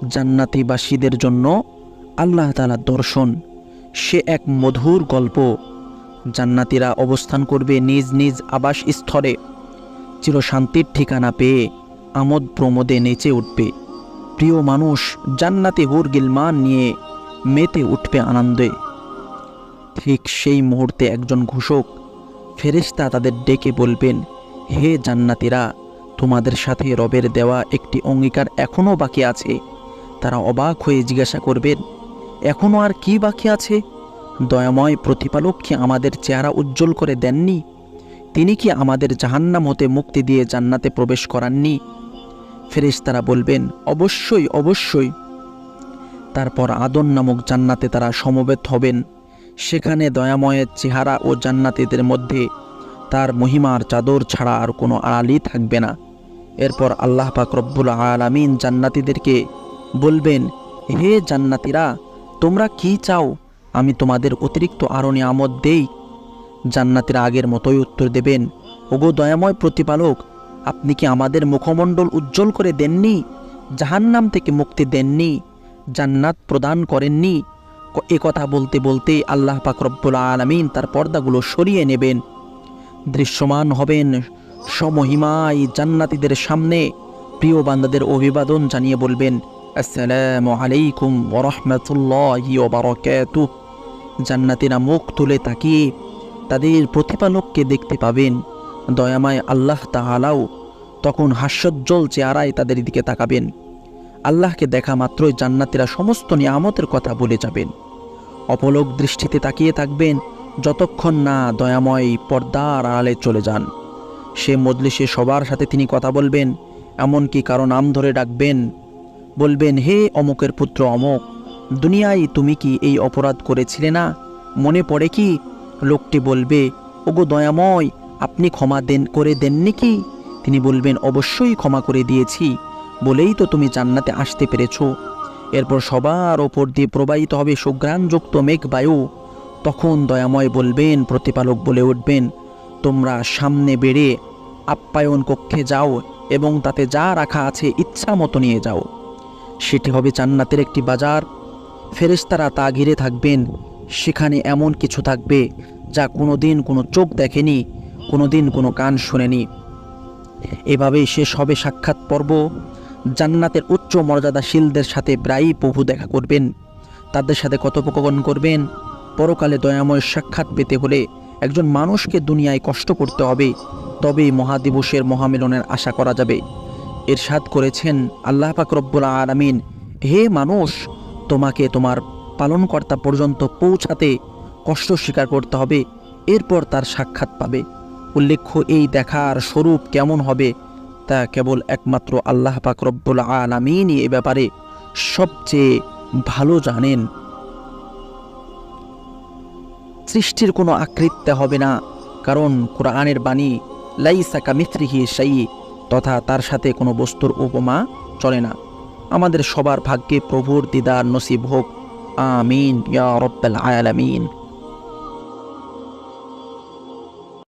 জান্নাতীবাসীদের জন্য আল্লাহ তাআলার দর্শন। সে এক মধুর গল্প। জান্নাতীরা অবস্থান করবে নিজ নিজ আবাসস্থলে, চিরশান্তির ঠিকানা পেয়ে আমোদ প্রমোদে নেচে উঠবে। প্রিয় মানুষ জান্নাতি হুর গিলমান নিয়ে মেতে উঠবে আনন্দে। ঠিক সেই মুহূর্তে একজন ঘোষক ফেরেশতা তাদের ডেকে বলবেন, হে জান্নাতীরা, তোমাদের সাথে রবের দেওয়া একটি অঙ্গীকার এখনও বাকি আছে। তারা অবাক হয়ে জিজ্ঞাসা করবেন, এখনও আর কি বাকি আছে? দয়াময় প্রতিপালক কি আমাদের চেহারা উজ্জ্বল করে দেননি? তিনি কি আমাদের জাহান্নাম হতে মুক্তি দিয়ে জান্নাতে প্রবেশ করাননি? ফেরেশতারা বলবেন, অবশ্যই অবশ্যই। তারপর আদন নামক জান্নাতে তারা সমবেত হবেন। সেখানে দয়াময়ের চেহারা ও জান্নাতীদের মধ্যে তার মহিমার চাদর ছাড়া আর কোনো আড়ালই থাকবে না। এরপর আল্লাহ পাক রব্বুল আলামিন জান্নাতীদেরকে বলবেন, হে জান্নাতীরা, তোমরা কি চাও? আমি তোমাদের অতিরিক্ত আরো নিয়ামত দেই। জান্নাতীরা আগের মতোই উত্তর দেবেন, ওগো দয়াময় প্রতিপালক, আপনি কি আমাদের মুখমণ্ডল উজ্জ্বল করে দেননি? জাহান্নাম থেকে মুক্তি দেননি? জান্নাত প্রদান করেননি? এ কথা বলতে বলতে আল্লাহ পাক রব্বুল আলামিন তার পর্দাগুলো সরিয়ে নেবেন। দৃশ্যমান হবেন সমহিমাই জান্নাতীদের সামনে। প্রিয় বান্দাদের অভিবাদন জানিয়ে বলবেন, আসসালামু আলাইকুম ওয়া রাহমাতুল্লাহি ওয়া বারাকাতুহু। জান্নাতীরা মুখ তুলে তাকিয়ে তাদের প্রতিপালককে দেখতে পাবেন। দয়াময় আল্লাহ তাআলাও তখন হাস্যোজ্জ্বল চেহারায় তাদের দিকে তাকাবেন। আল্লাহকে দেখা মাত্রই জান্নাতীরা সমস্ত নিয়ামতের কথা ভুলে যাবেন। অপলক দৃষ্টিতে তাকিয়ে থাকবেন যতক্ষণ না দয়াময় পর্দার আড়ালে চলে যান। সে মজলিসে সবার সাথে তিনি কথা বলবেন, এমনকি কারো নাম ধরে ডাকবেন। বলবেন, হে অমুকের পুত্র অমুক, দুনিয়ায় তুমি কি এই অপরাধ করেছিলে না? মনে পড়ে কি? লোকটি বলবে, ওগো দয়াময়, আপনি ক্ষমা করে দেননি কি? তিনি বলবেন, অবশ্যই ক্ষমা করে দিয়েছি, বলেই তো তুমি জান্নাতে আসতে পেরেছো। এরপর সবার ওপর দিয়ে প্রবাহিত হবে সুঘ্রাণযুক্ত মেঘবায়ু। তখন দয়াময় বলবেন, প্রতিপালক বলে উঠবেন, তোমরা সামনে বেড়ে আপ্যায়ন কক্ষে যাও এবং তাতে যা রাখা আছে ইচ্ছা মতো নিয়ে যাও। সেটি হবে জান্নাতের একটি বাজার। ফেরেশতারা তা ঘিরে থাকবেন। সেখানে এমন কিছু থাকবে যা কোনোদিন কোনো চোখ দেখেনি, কোনোদিন কোনো কান শোনেনি। এভাবেই শেষ হবে সাক্ষাৎ পর্ব। জান্নাতের উচ্চ মর্যাদাশীলদের সাথে প্রায়ই প্রভু দেখা করবেন, তাদের সাথে কথোপকথন করবেন। পরকালে দয়াময় সাক্ষাৎ পেতে হলে একজন মানুষকে দুনিয়ায় কষ্ট করতে হবে, তবেই মহাদিবসের মহামিলনের আশা করা যাবে। ইরশাদ করেছেন আল্লাহ পাক রব্বুল আলামিন, হে মানুষ, তোমাকে তোমার পালনকর্তা পর্যন্ত পৌঁছাতে কষ্ট স্বীকার করতে হবে, এরপর তার সাক্ষাৎ পাবে। উল্লেখ্য, এই দেখার স্বরূপ কেমন হবে তা কেবল একমাত্র আল্লাহ পাক রব্বুল আলামিনই এ ব্যাপারে সবচেয়ে ভালো জানেন। সৃষ্টির কোনো আকৃতি হবে না, কারণ কোরআনের বাণী লাইসা কামিথলিহি শাই, তথা তার সাথে কোনো বস্তুর উপমা চলে না। আমাদের সবার ভাগ্যে প্রভুর দিদার নসিব হোক। আমিন ইয়া রাব্বাল আলামিন।